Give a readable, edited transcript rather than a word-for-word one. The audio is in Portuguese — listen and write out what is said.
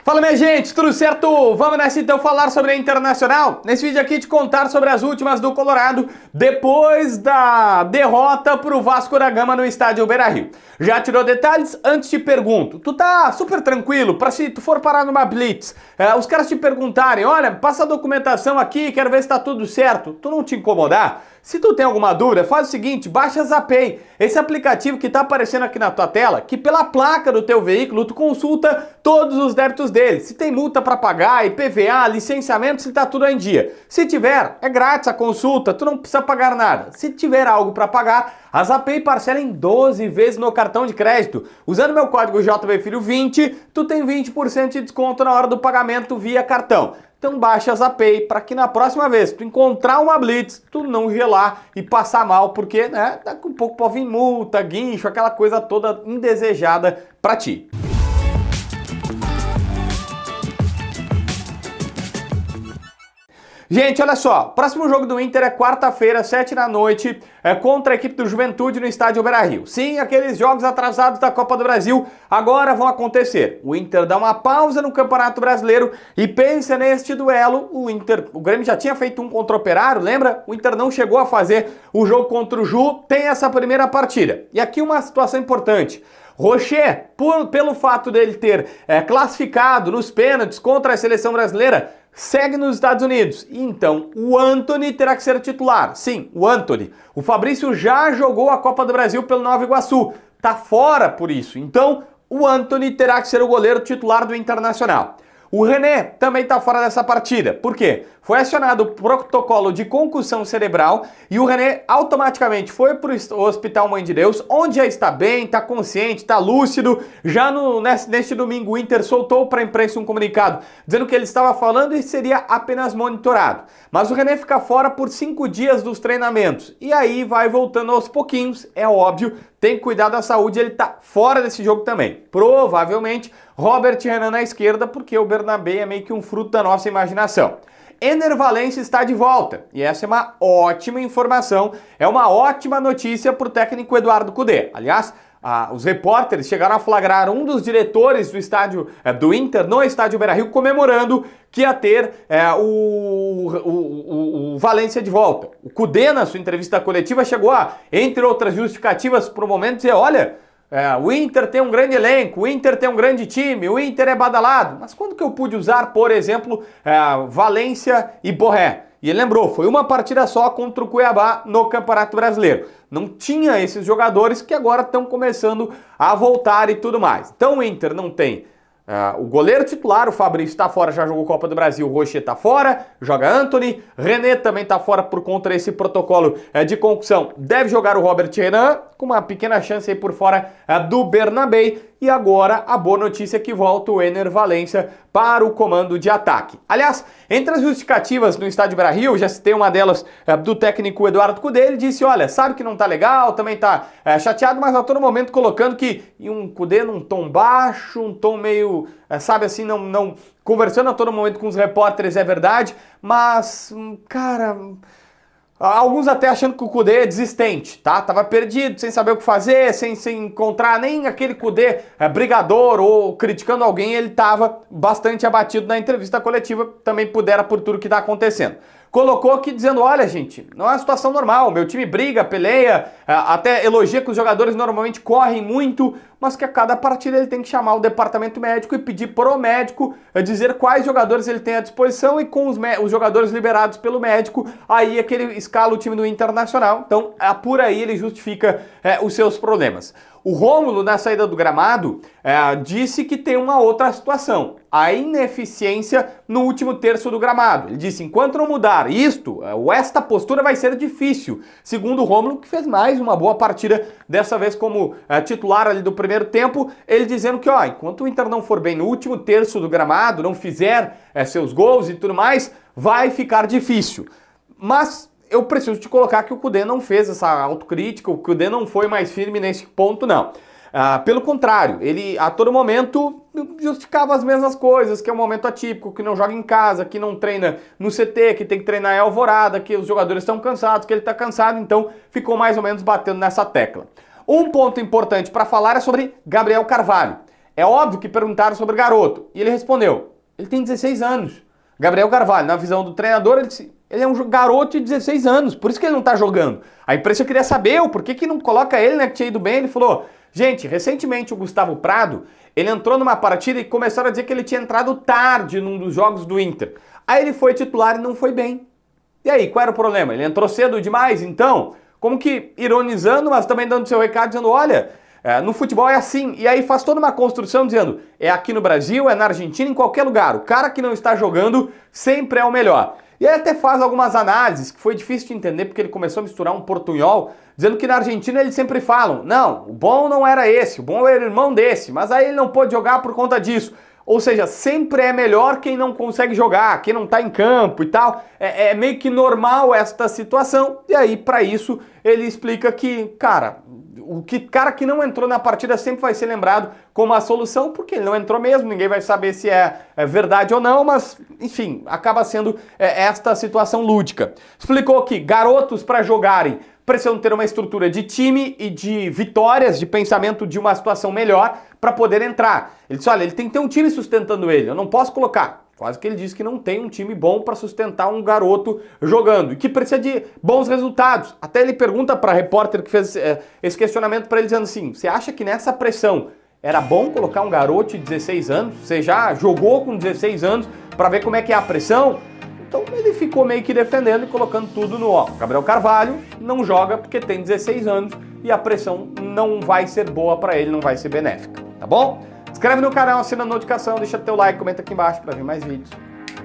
Fala, minha gente, tudo certo? Vamos nessa então falar sobre a Internacional? Nesse vídeo aqui te contar sobre as últimas do Colorado depois da derrota pro Vasco da Gama no estádio Beira-Rio. Já tirou detalhes? Antes te pergunto, tu tá super tranquilo pra se tu for parar numa blitz, os caras te perguntarem, olha, passa a documentação aqui, quero ver se tá tudo certo, tu não te incomodar? Se tu tem alguma dúvida, faz o seguinte, baixa a Zapay, esse aplicativo que tá aparecendo aqui na tua tela, que pela placa do teu veículo tu consulta todos os débitos dele, se tem multa para pagar, IPVA, licenciamento, se tá tudo em dia. Se tiver, é grátis a consulta, tu não precisa pagar nada. Se tiver algo para pagar, a Zapay parcela em 12 vezes no cartão de crédito. Usando meu código JBFilho20, tu tem 20% de desconto na hora do pagamento via cartão. Então baixa a Zapay para que na próxima vez tu encontrar uma blitz, tu não gelar e passar mal, porque daqui um pouco pode vir multa, guincho, aquela coisa toda indesejada para ti. Gente, olha só, próximo jogo do Inter é quarta-feira, 7 da noite, contra a equipe do Juventude no estádio Beira-Rio. Sim, aqueles jogos atrasados da Copa do Brasil agora vão acontecer. O Inter dá uma pausa no Campeonato Brasileiro e pensa neste duelo. O Grêmio já tinha feito um contra o Operário, lembra? O Inter não chegou a fazer o jogo contra o Ju, tem essa primeira partida. E aqui uma situação importante. Rocher, pelo fato dele ter classificado nos pênaltis contra a seleção brasileira, segue nos Estados Unidos. Então, o Antony terá que ser titular. Sim, o Antony. O Fabrício já jogou a Copa do Brasil pelo Nova Iguaçu. Tá fora por isso. Então, o Antony terá que ser o goleiro titular do Internacional. O René também está fora dessa partida. Por quê? Foi acionado o protocolo de concussão cerebral e o René automaticamente foi para o Hospital Mãe de Deus, onde já está bem, está consciente, está lúcido. Já neste domingo o Inter soltou para a imprensa um comunicado dizendo que ele estava falando e seria apenas monitorado. Mas o René fica fora por 5 dias dos treinamentos e aí vai voltando aos pouquinhos, é óbvio, tem que cuidar da saúde, ele está fora desse jogo também. Provavelmente Robert Renan na esquerda, porque o Bernabé é meio que um fruto da nossa imaginação. Ener Valencia está de volta, e essa é uma ótima informação, é uma ótima notícia para o técnico Eduardo Cudê. Aliás, os repórteres chegaram a flagrar um dos diretores do estádio do Inter no estádio Beira-Rio comemorando que ia ter o Valencia de volta. O Cudê, na sua entrevista coletiva, chegou a, entre outras justificativas para o momento, dizer, olha, o Inter tem um grande elenco, o Inter tem um grande time, o Inter é badalado. Mas quando que eu pude usar, por exemplo, Valencia e Borré? E ele lembrou, foi uma partida só contra o Cuiabá no Campeonato Brasileiro. Não tinha esses jogadores que agora estão começando a voltar e tudo mais. Então o Inter não tem o goleiro titular, o Fabrício está fora, já jogou Copa do Brasil, o Rocher está fora, joga Antony, René também está fora por conta desse protocolo de concussão, deve jogar o Robert Renan, com uma pequena chance aí por fora do Bernabé, e agora a boa notícia é que volta o Ener Valencia para o comando de ataque. Aliás, entre as justificativas no estádio Beira-Rio, já citei uma delas do técnico Eduardo Cudê, ele disse, olha, sabe que não tá legal, também tá chateado, mas a todo momento colocando que um Cudê num tom baixo, um tom meio, sabe assim, não conversando a todo momento com os repórteres, é verdade, mas, cara... Alguns até achando que o Cudê é desistente, tá? Tava perdido, sem saber o que fazer, sem encontrar nem aquele Cudê brigador ou criticando alguém, ele tava bastante abatido na entrevista coletiva, também pudera por tudo que tá acontecendo. Colocou aqui dizendo, olha gente, não é uma situação normal, meu time briga, peleia, até elogia que os jogadores normalmente correm muito, mas que a cada partida ele tem que chamar o departamento médico e pedir pro médico dizer quais jogadores ele tem à disposição e com os jogadores liberados pelo médico, aí é que ele escala o time do Internacional, então por aí ele justifica os seus problemas. O Rômulo, na saída do gramado, disse que tem uma outra situação, a ineficiência no último terço do gramado. Ele disse, enquanto não mudar esta postura vai ser difícil, segundo o Rômulo, que fez mais uma boa partida, dessa vez como titular ali do primeiro tempo, ele dizendo que, enquanto o Inter não for bem no último terço do gramado, não fizer seus gols e tudo mais, vai ficar difícil. Mas eu preciso te colocar que o Cudê não fez essa autocrítica, o Cudê não foi mais firme nesse ponto, não. Pelo contrário, ele a todo momento justificava as mesmas coisas, que é um momento atípico, que não joga em casa, que não treina no CT, que tem que treinar em Alvorada, que os jogadores estão cansados, que ele está cansado, então ficou mais ou menos batendo nessa tecla. Um ponto importante para falar é sobre Gabriel Carvalho. É óbvio que perguntaram sobre o garoto. E ele respondeu, ele tem 16 anos. Gabriel Carvalho, na visão do treinador, ele disse, ele é um garoto de 16 anos, por isso que ele não tá jogando. A imprensa queria saber por que não coloca ele, né, que tinha ido bem. Ele falou, gente, recentemente o Gustavo Prado, ele entrou numa partida e começaram a dizer que ele tinha entrado tarde num dos jogos do Inter. Aí ele foi titular e não foi bem. E aí, qual era o problema? Ele entrou cedo demais, então? Como que ironizando, mas também dando seu recado, dizendo, olha, no futebol é assim. E aí faz toda uma construção dizendo, é aqui no Brasil, é na Argentina, em qualquer lugar. O cara que não está jogando sempre é o melhor. E aí até faz algumas análises que foi difícil de entender porque ele começou a misturar um portunhol, dizendo que na Argentina eles sempre falam, não, o bom não era esse, o bom era o irmão desse, mas aí ele não pôde jogar por conta disso. Ou seja, sempre é melhor quem não consegue jogar, quem não tá em campo e tal. É meio que normal esta situação. E aí, para isso, ele explica que, cara que não entrou na partida sempre vai ser lembrado como a solução, porque ele não entrou mesmo, ninguém vai saber se é verdade ou não, mas, enfim, acaba sendo esta situação lúdica. Explicou que garotos para jogarem precisam ter uma estrutura de time e de vitórias, de pensamento de uma situação melhor para poder entrar. Ele disse, olha, ele tem que ter um time sustentando ele, eu não posso colocar. Quase que ele disse que não tem um time bom para sustentar um garoto jogando e que precisa de bons resultados. Até ele pergunta para a repórter que fez esse questionamento para ele, dizendo assim, você acha que nessa pressão era bom colocar um garoto de 16 anos? Você já jogou com 16 anos para ver como é que é a pressão? Então ele ficou meio que defendendo e colocando tudo no ó. Gabriel Carvalho não joga porque tem 16 anos e a pressão não vai ser boa para ele, não vai ser benéfica, tá bom? Inscreve no canal, assina a notificação, deixa teu like, comenta aqui embaixo para ver mais vídeos.